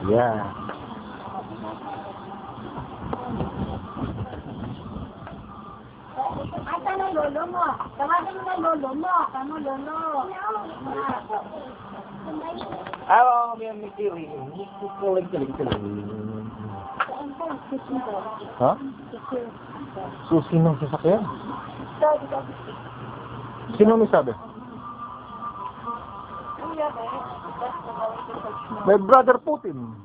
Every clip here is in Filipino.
Yeah. Ay, tanong lolo mo. Tawagin mo na lolo mo. Tanong lolo. Oo, may Kiri. Ha? Susi ng sasakyan? Sino may sabi? May brother Putin.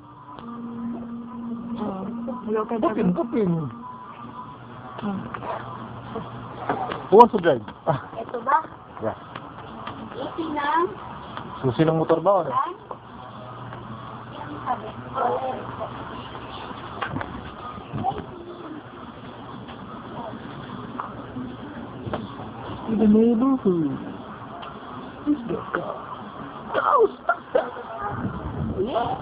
Putin. Who wants to drive? Ito ba? Yeah. Iti ng... Susi ng motor ba? Ano? In the neighborhood. Who's that guy? Ghostbusters! Yeah!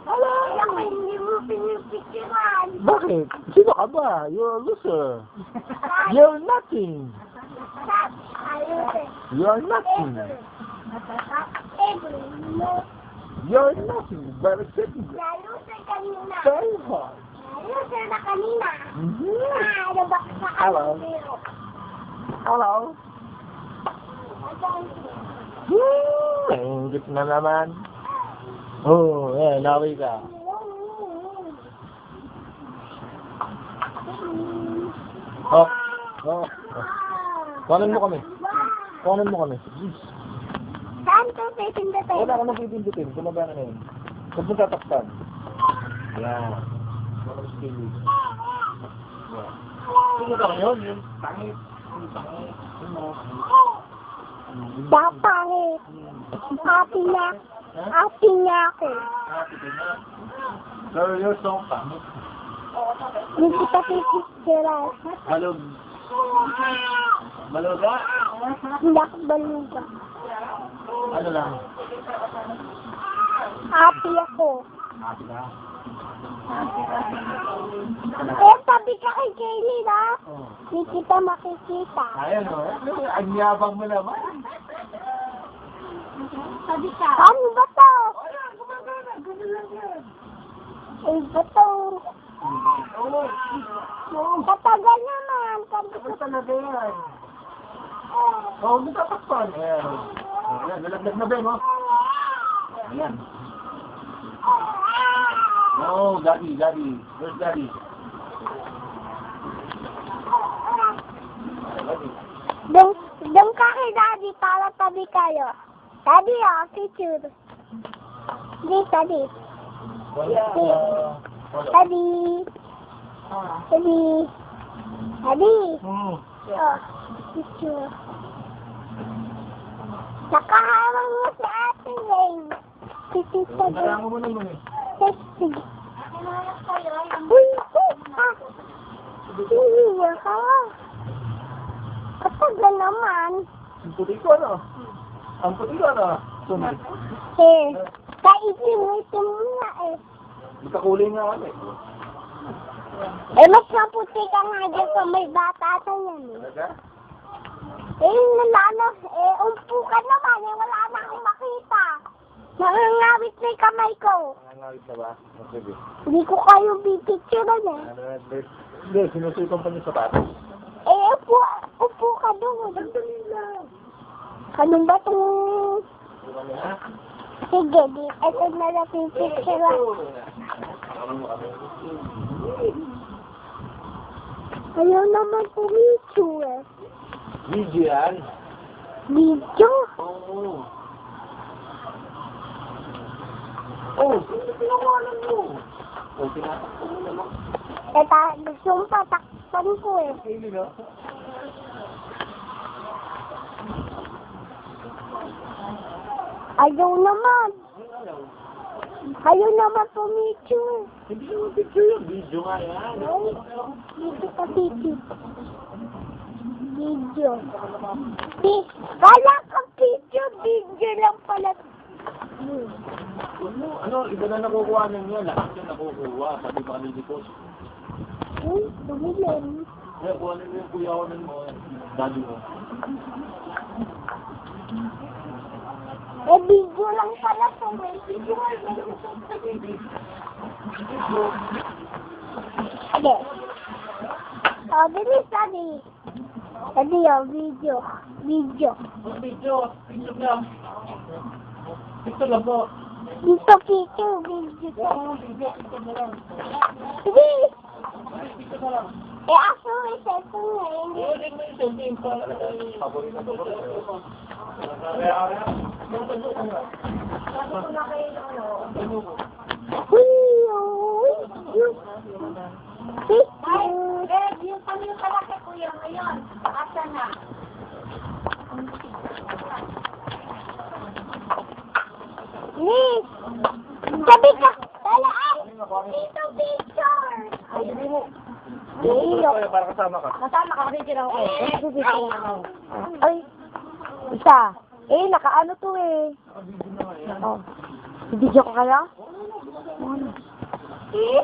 Hello! Yung hindi mo pinipicturan. Bakit? Sino ka ba? You're a loser. You're nothing. You're nothing. You're nothing. But it's sitting there. Nalusay kanina. Very hard. Nalusay na kanina. Ano ba sa Hello. Hello. Ingit na naman. Oh, eh, nawi ka. Oh. Kuhanin mo kami. Saan to pipindutin? Wala ka nang pipindutin. Kumaba na yun. Huwag mo tatakpan. Yan. Sino ka yun? Yung tangit. Pangit. Happy na. Happy na ako. Pero you're so pangit. Hindi kita pipicturan. Baluga? Hindi ako baluga. Ano lang? Happy ako. Happy ka? Eh, sabi ka kay Kaylee na. Hindi kita makikita. Ayan o. Ang yabang mo naman. Sabi ka. Ano ba to? Eh, ba to? Katagal naman. Ano talaga yan? Oo, hindi tatakpan. Ayan. Ayan, nalaglag na ba mo? Ayan. No, Daddy. Where's Daddy? Doon ka kay Daddy para tabi kayo. Daddy, picture. Daddy. Picture. Nakaharang mo sa ating lane. Picture. Kailangan mo naman eh. Sige. Uy, hihiya ka. Katagal naman. Ang puti ko ano? Sunod. Eh, kaitim-itim mo nga eh. Magkakulay nga kami. Eh, mas maputi ka nga dyan sa may batasan yan eh. Talaga? Umpo ka naman eh. Wala na akong makita. Nangangawit na yung kamay ko. Nangangawit na ba? Sige. Hindi ko kayo bipicturean eh. Hindi, sinusuitan pa niyo sapatos. Eh, upo ka doon. Sandali lang. Kanong ba itong... Sige, ito na lang pipicturean. Ayaw naman pumicture eh. Video yan? Video? Oo. Oh, tinawalan mo. Oh, tinatakpan mo naman. Gusto mong patakpan ko eh. Hindi na. Ayaw naman. Ayaw naman pumicture. Hindi naman picture yun. Video nga yan. Dito ka picture. Video. Wala kang picture. Video lang pala. Ano, iba na nakukuha niya. Lahat yung nakukuha. Sabi ba ni Dikos? Tumilin. Eh, kuha na yung kuya ko ng daddy mo. Eh, video lang pala to. May video. Ade. Oh, bilis, Ade. Ade, oh, video. Video. Video lang. Ito lang po. Dito, video. Video. Video na lang. Sige. Video na lang. Eh, ako, may cellphone ngayon. Hindi mo yung sabihin pa. Paborito ko. Yung pamilya pala kay Kuya ngayon. Asa na? Miss! Sabi ka! Dala ay! Dito picture! Ay, hindi mo. Iyo. Para kasama ka. Kasama ka kasi sila ako. Ay! Isa! Eh, nakaano to eh. Oh. Video ko kaya? Eh,